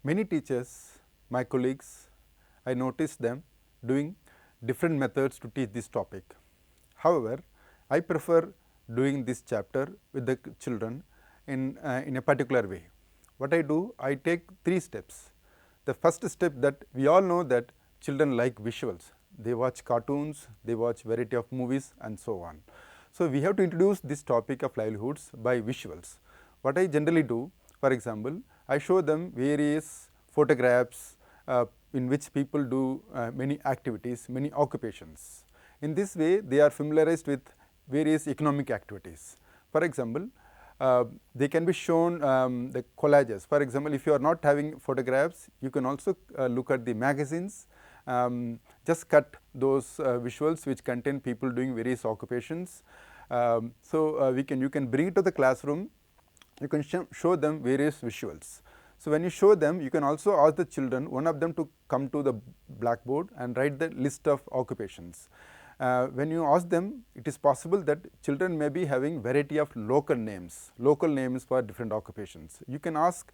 Many teachers, my colleagues, I noticed them doing different methods to teach this topic. However, I prefer doing this chapter with the children in a particular way. What I do, I take 3 steps. The first step, that we all know that children like visuals. They watch cartoons, they watch variety of movies and so on. So, we have to introduce this topic of livelihoods by visuals. What I generally do, for example, I show them various photographs in which people do many activities, many occupations. In this way, they are familiarized with various economic activities. For example, they can be shown the collages. For example, if you are not having photographs, you can also look at the magazines. Just cut those visuals which contain people doing various occupations. You can bring it to the classroom. You can show them various visuals. So, when you show them, you can also ask the children, one of them to come to the blackboard and write the list of occupations. When you ask them, it is possible that children may be having variety of local names for different occupations. You can ask,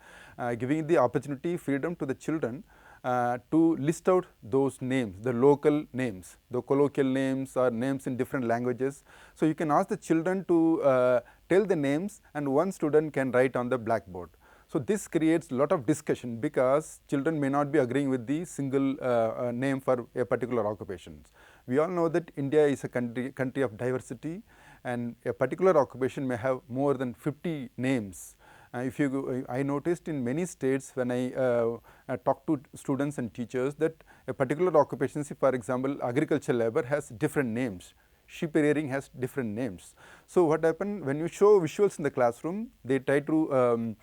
giving the opportunity, freedom to the children to list out those names, the local names, the colloquial names or names in different languages. So, you can ask the children to tell the names, and one student can write on the blackboard. So, this creates a lot of discussion, because children may not be agreeing with the single name for a particular occupation. We all know that India is a country of diversity, and a particular occupation may have more than 50 names. I noticed in many states, when I talk to students and teachers, that a particular occupation, say for example, agricultural labor, has different names. Sheep rearing has different names. So, what happens when you show visuals in the classroom, they try to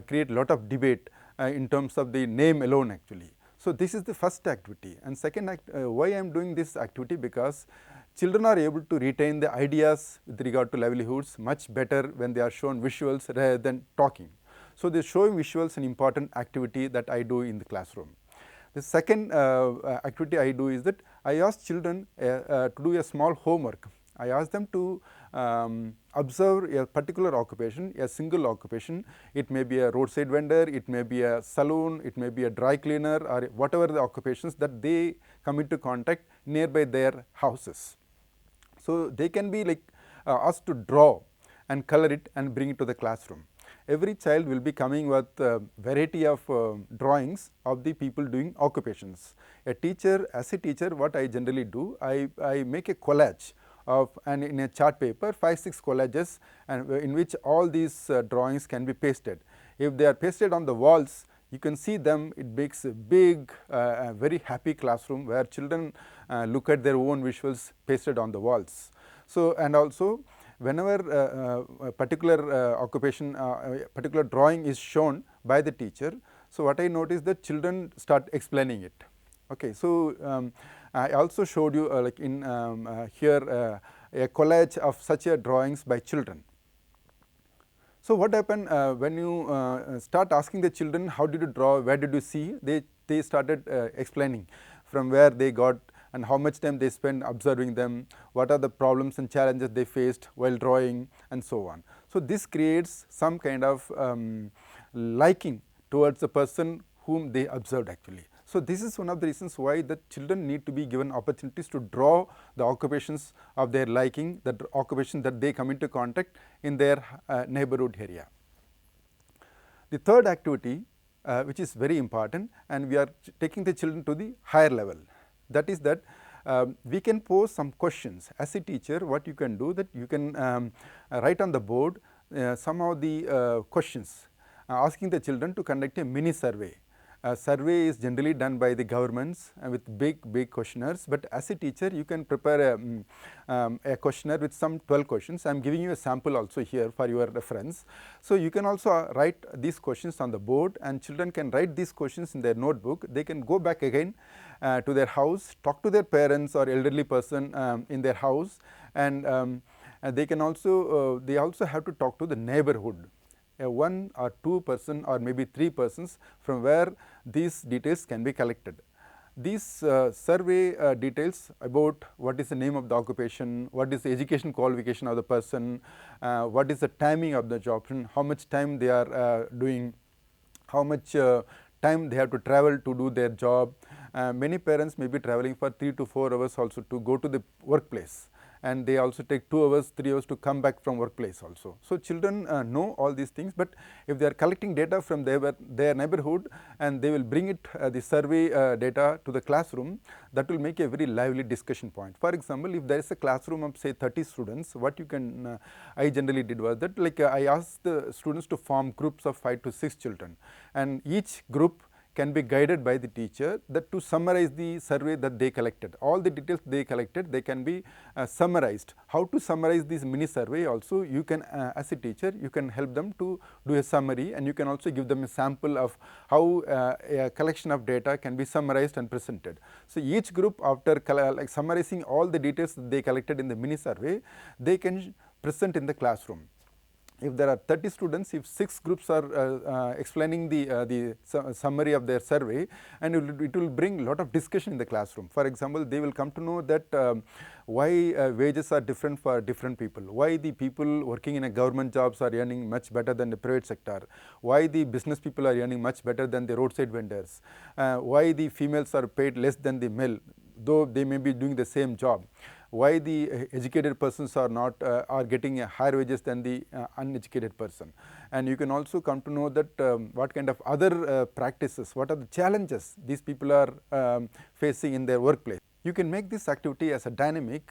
create a lot of debate in terms of the name alone actually. So, this is the first activity. And second, why I am doing this activity, because children are able to retain the ideas with regard to livelihoods much better when they are shown visuals rather than talking. So, the showing visuals an important activity that I do in the classroom. The second activity I do is that I ask children to do a small homework. I ask them to observe a particular occupation, a single occupation. It may be a roadside vendor, it may be a saloon, it may be a dry cleaner, or whatever the occupations that they come into contact nearby their houses. So, they can be like asked to draw and color it and bring it to the classroom. Every child will be coming with a variety of drawings of the people doing occupations. As a teacher, what I generally do, I make a collage of, and in a chart paper, 5-6 collages, and in which all these drawings can be pasted. If they are pasted on the walls, you can see them. It makes a big, very happy classroom where children look at their own visuals pasted on the walls. So, and also, whenever a particular occupation, particular drawing is shown by the teacher, so what I notice that children start explaining it. Okay, so I also showed you like in here a collage of such a drawings by children. So, what happened when you start asking the children, how did you draw, where did you see, they started explaining from where they got and how much time they spent observing them, what are the problems and challenges they faced while drawing, and so on. So, this creates some kind of liking towards the person whom they observed actually. So, this is one of the reasons why the children need to be given opportunities to draw the occupations of their liking, the occupation that they come into contact in their neighborhood area. The third activity, which is very important, and we are taking the children to the higher level, that is that we can pose some questions. As a teacher, what you can do, that you can write on the board some of the questions, asking the children to conduct a mini survey. A survey is generally done by the governments with big questionnaires, but as a teacher you can prepare a questionnaire with some 12 questions. I am giving you a sample also here for your reference. So, you can also write these questions on the board, and children can write these questions in their notebook. They can go back again to their house, talk to their parents or elderly person in their house, and they also have to talk to the neighborhood. A 1 or 2 person or maybe 3 persons from where these details can be collected. These survey details about what is the name of the occupation, what is the education qualification of the person, what is the timing of the job, how much time they are doing, how much time they have to travel to do their job. Many parents may be traveling for 3 to 4 hours also to go to the workplace, and they also take 2 hours, 3 hours to come back from workplace also. So, children know all these things, but if they are collecting data from their neighborhood and they will bring it the survey data to the classroom, that will make a very lively discussion point. For example, if there is a classroom of say 30 students, what you can I generally did was that, like I asked the students to form groups of 5 to 6 children, and each group can be guided by the teacher that to summarize the survey that they collected. All the details they collected, they can be summarized. How to summarize this mini survey also, you can as a teacher, you can help them to do a summary, and you can also give them a sample of how a collection of data can be summarized and presented. So, each group, after like summarizing all the details that they collected in the mini survey, they can present in the classroom. If there are 30 students, if 6 groups are explaining the summary of their survey, and it will bring a lot of discussion in the classroom. For example, they will come to know that why wages are different for different people, why the people working in a government jobs are earning much better than the private sector, why the business people are earning much better than the roadside vendors, why the females are paid less than the male, though they may be doing the same job, why the educated persons are not are getting higher wages than the uneducated person. And you can also come to know that what kind of other practices, what are the challenges these people are facing in their workplace. You can make this activity as a dynamic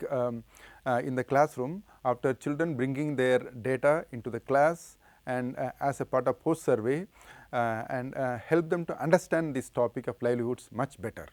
in the classroom after children bringing their data into the class, and as a part of post survey, and help them to understand this topic of livelihoods much better.